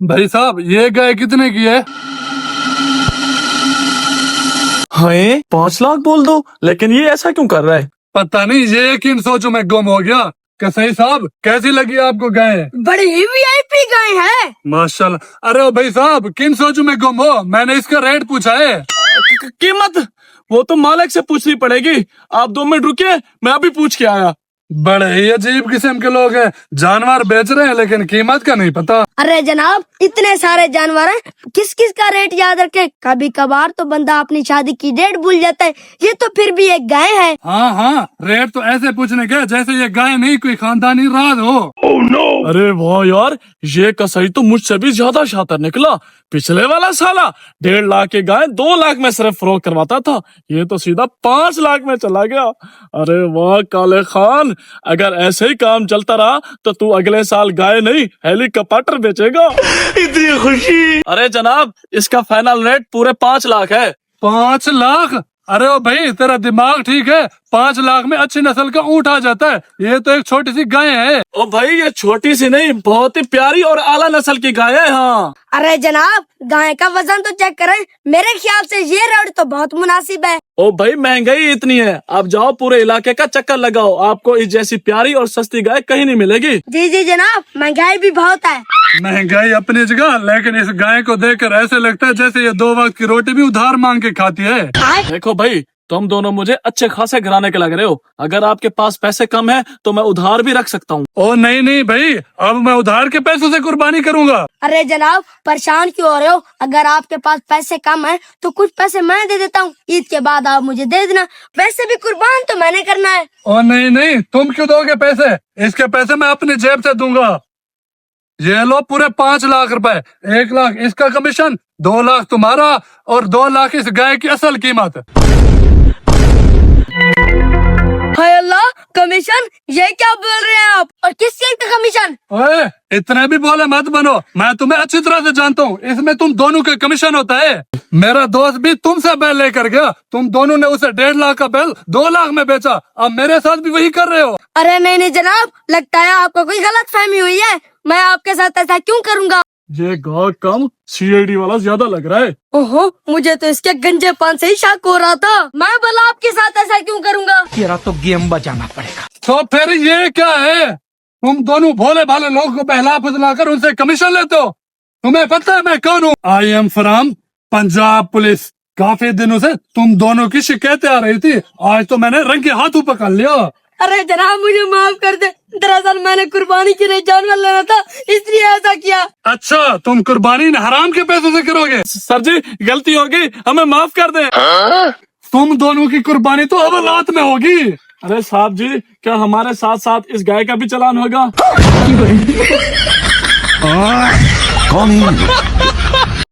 भाई साहब ये गाय कितने की है? हाँ 5 लाख बोल दो, लेकिन ये ऐसा क्यों कर रहा है? पता नहीं ये किन सोचों में गुम हो गया। कसाई साहब कैसी लगी आपको गाय? बड़ी ही वीआईपी गाय है। माशाल्लाह। अरे ओ भाई साहब किन सोचों में गुम हो? मैंने इसका रेट पूछा है। कीमत वो तो मालिक से पूछनी पड़ेगी। आप 2 मिनट रुकिए, मैं अभी पूछ के आया। बड़े ही अजीब किस्म के लोग हैं, जानवर बेच रहे हैं लेकिन कीमत का नहीं पता। अरे जनाब इतने सारे जानवर हैं, किस किस का रेट याद रखे? कभी कभार तो बंदा अपनी शादी की डेट भूल जाता है, ये तो फिर भी एक गाय है। हाँ हाँ, रेट तो ऐसे पूछने के जैसे ये गाय नहीं कोई खानदानी राज हो। अरे वाह यार, ये कसाई तो मुझसे भी ज्यादा शातिर निकला। पिछले वाला साला 1.5 लाख की गाय 2 लाख में सिर्फ फरोख्त करवाता था, ये तो सीधा 5 लाख में चला गया। अरे वाह काले खान, अगर ऐसे ही काम चलता रहा तो तू अगले साल गाय नहीं हेलीकॉप्टर बेचेगा। इतनी खुशी। अरे जनाब इसका फाइनल रेट पूरे 5 लाख है। 5 लाख? अरे ओ भाई तेरा दिमाग ठीक है? 5 लाख में अच्छी नस्ल का ऊँट आ जाता है, ये तो एक छोटी सी गाय है। ओ भाई ये छोटी सी नहीं, बहुत ही प्यारी और आला नस्ल की गाय है। हाँ अरे जनाब गाय का वजन तो चेक करें, मेरे ख्याल से ये रेट तो बहुत मुनासिब है। ओ भाई महंगाई इतनी है, आप जाओ पूरे इलाके का चक्कर लगाओ, आपको इस जैसी प्यारी और सस्ती गाय कहीं नहीं मिलेगी। जी जी जनाब, महंगाई भी बहुत है। महंगाई अपनी जगह, लेकिन इस गाय को देखकर ऐसे लगता है जैसे ये 2 वक्त की रोटी भी उधार मांग के खाती है। देखो भाई तुम दोनों मुझे अच्छे खासे घराने के लग रहे हो, अगर आपके पास पैसे कम है तो मैं उधार भी रख सकता हूँ। ओ नहीं नहीं भाई, अब मैं उधार के पैसों से कुर्बानी करूंगा। अरे जनाब परेशान क्यों हो रहे हो? अगर आपके पास पैसे कम है तो कुछ पैसे मैं दे देता हूँ, ईद के बाद आप मुझे दे देना। वैसे भी कुर्बान तो मैंने करना है। ओ नहीं नहीं, तुम क्यों दोगे पैसे? इसके पैसे मैं अपनी जेब से दूंगा। ये लो पूरे 5 लाख रुपए, 1 लाख इसका कमीशन, 2 लाख तुम्हारा और 2 लाख इस गाय की असल कीमत। हाय अल्लाह, कमीशन? ये क्या बोल रहे हैं आप? और किस चीज का कमीशन? ओए इतने भी बोले मत बनो, मैं तुम्हें अच्छी तरह से जानता हूँ, इसमें तुम दोनों का कमीशन होता है। मेरा दोस्त भी तुमसे बैल लेकर गया, तुम दोनों ने उसे 1.5 लाख का बैल 2 लाख में बेचा, अब मेरे साथ भी वही कर रहे हो। अरे नहीं नहीं जनाब, लगता है आपको कोई गलत फहमी हुई है, मैं आपके साथ ऐसा क्यों करूँगा? ये गाय कम सीआईडी वाला ज्यादा लग रहा है। ओहो, मुझे तो इसके गंजेपन से ही शक हो रहा था, मैं भला आपके साथ ऐसा क्यों करूँगा? तेरा तो गेम बजाना पड़ेगा। तो फिर ये क्या है? तुम दोनों भोले भाले लोगों को बहला फुसला कर उनसे कमीशन लेते हो। तुम्हें पता है मैं कौन हूँ? I am from Punjab police. काफी दिनों से तुम दोनों की शिकायतें आ रही थी, आज तो मैंने रंग के हाथों पकड़ लिया। अरे जनाब मुझे माफ कर दे, दरअसल मैंने कुर्बानी के लिए जानवर लेना था, इसलिए ऐसा किया। अच्छा तुम कुर्बानी हराम के पैसों से करोगे? सर जी गलती हो गई, हमें माफ कर दें। तुम दोनों की कुर्बानी तो हवालात में होगी। अरे साहब जी क्या हमारे साथ साथ इस गाय का भी चालान होगा? कौन है?